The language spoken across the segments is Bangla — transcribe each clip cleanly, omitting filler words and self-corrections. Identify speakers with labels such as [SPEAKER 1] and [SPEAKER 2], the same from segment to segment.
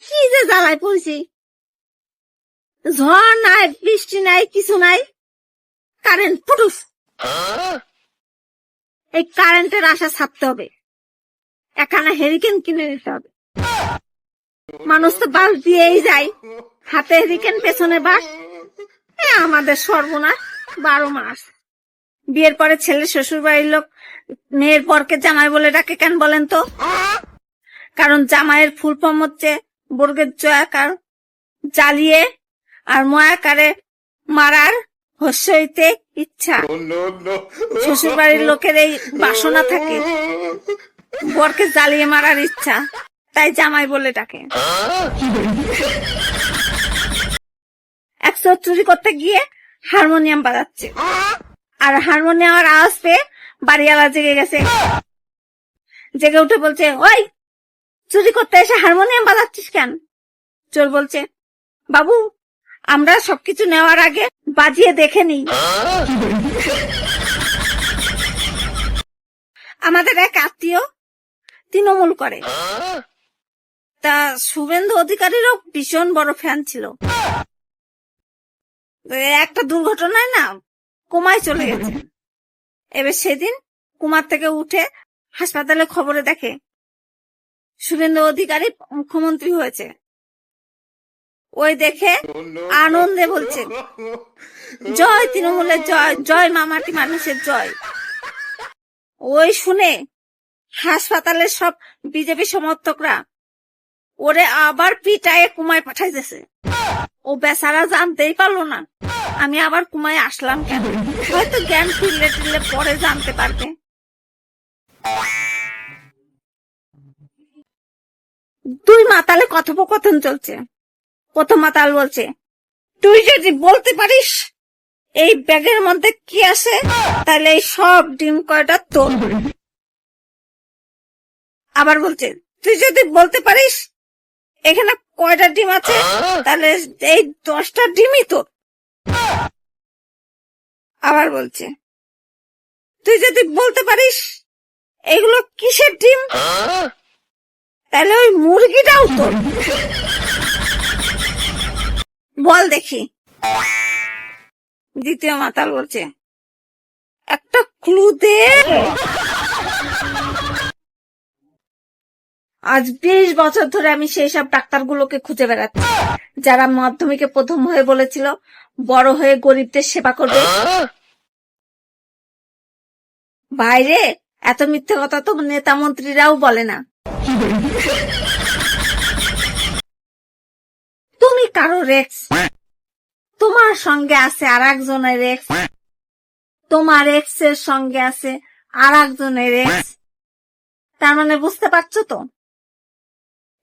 [SPEAKER 1] কি যে জ্বালায় পড়ছি, ঝড় নাই বৃষ্টি নাই কিছু নাই, কারেন্ট ফুটুস। এই কারেন্টের আশা ছাড়তে হবে, এখানে হেরিকেন কিনে নিতে হবে। মানুষ তো বাস দিয়েই যায়, হাতে হেরিকেন পেছনে বাস। আমাদের সর্বনাশ 12 মাস। বিয়ের পরে ছেলে শ্বশুর বাড়ির লোক মেয়ের পরকে জামাই বলে ডাকে কেন বলেন তো? কারণ জামাইয়ের ফুল ফর্ম হচ্ছে বর্গের জয়াকার, জ্বালিয়ে আর ময়াকারে মারার হস্য হইতে ইচ্ছা। শ্বশুর বাড়ির লোকের এই বাসনা থাকে, বরকে জ্বালিয়ে মারার ইচ্ছা, তাই জামাই বলে ডাকে। এক চোর চুরি করতে গিয়ে হারমোনিয়াম বাজাচ্ছে, আর হারমোনিয়ামের আওয়াজ পেয়ে বাড়িওয়ালা জেগে গেছে। জেগে উঠে বলছে, ওই চুরি করতে এসে হারমোনিয়াম বাজাচ্ছিস কেন? চোর বলছে, বাবু আমরা সবকিছু নেওয়ার আগে বাজিয়ে দেখে নিই। আমাদের এক আত্মীয় তৃণমূল করে, তা শুভেন্দু অধিকারীরও ভীষণ বড় ফ্যান ছিল। একটা দুর্ঘটনায় না কোমায় চলে গেছে। এবার সেদিন কোমার থেকে উঠে হাসপাতালে খবরে দেখে শুভেন্দু অধিকারী মুখ্যমন্ত্রী হয়েছে। ওই দেখে আনন্দে বলছে, জয় তৃণমূলের জয়, জয় মামাটি মানুষের জয়। ওই শুনে হাসপাতালের সব বিজেপি সমর্থকরা ওরে আবার পিটায়ে কুমায় পাঠাইতেছে। ও বেচারা জানতেই পারলো না আমি আবার কুমায় আসলাম কেন। হয়তো জ্ঞান ফিরলে টিরলে পরে জানতে পারবে। দুই মাতালে কথোপকথন চলছে। প্রথম মাতাল বলছে, তুই যদি বলতে পারিস এই ব্যাগের মধ্যে কি আছে, তাহলে এই সব ডিম কয়টা তোর। আবার বলছে, তুই যদি বলতে পারিস এখানে কয়টা ডিম আছে, তাহলে এই 10টা ডিমই তোর। আবার বলছে, তুই যদি বলতে পারিস এগুলো কিসের ডিম, তাহলে ওই মুরগিটাও তোর। বল দেখি। দ্বিতীয় মাতাল বলছে, একটা ক্লু দে। আজ 20 বছর ধরে আমি সেই সব ডাক্তারগুলোকে খুঁজে বেড়াচ্ছি যারা মাধ্যমিকে প্রথম হয়ে বলেছিল বড় হয়ে গরিবদের সেবা করবে। বাইরে এত মিথ্যে কথা তো নেতা মন্ত্রীরাও বলে না। তুমি কারো রেক্স, তোমার সঙ্গে আছে আর একজনের এক্স, তোমার এক্স এর সঙ্গে আছে আর একজনের এক্স। তার মানে বুঝতে পারছো তো,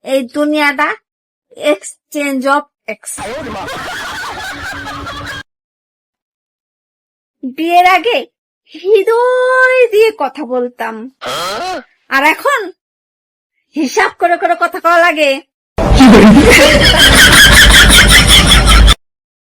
[SPEAKER 1] এই দুনিয়াটা এক্সচেঞ্জ অফ এক্স। বিয়ের আগে হৃদয় দিয়ে কথা বলতাম, আর এখন হিসাব করে করে কথা কওয়া লাগে।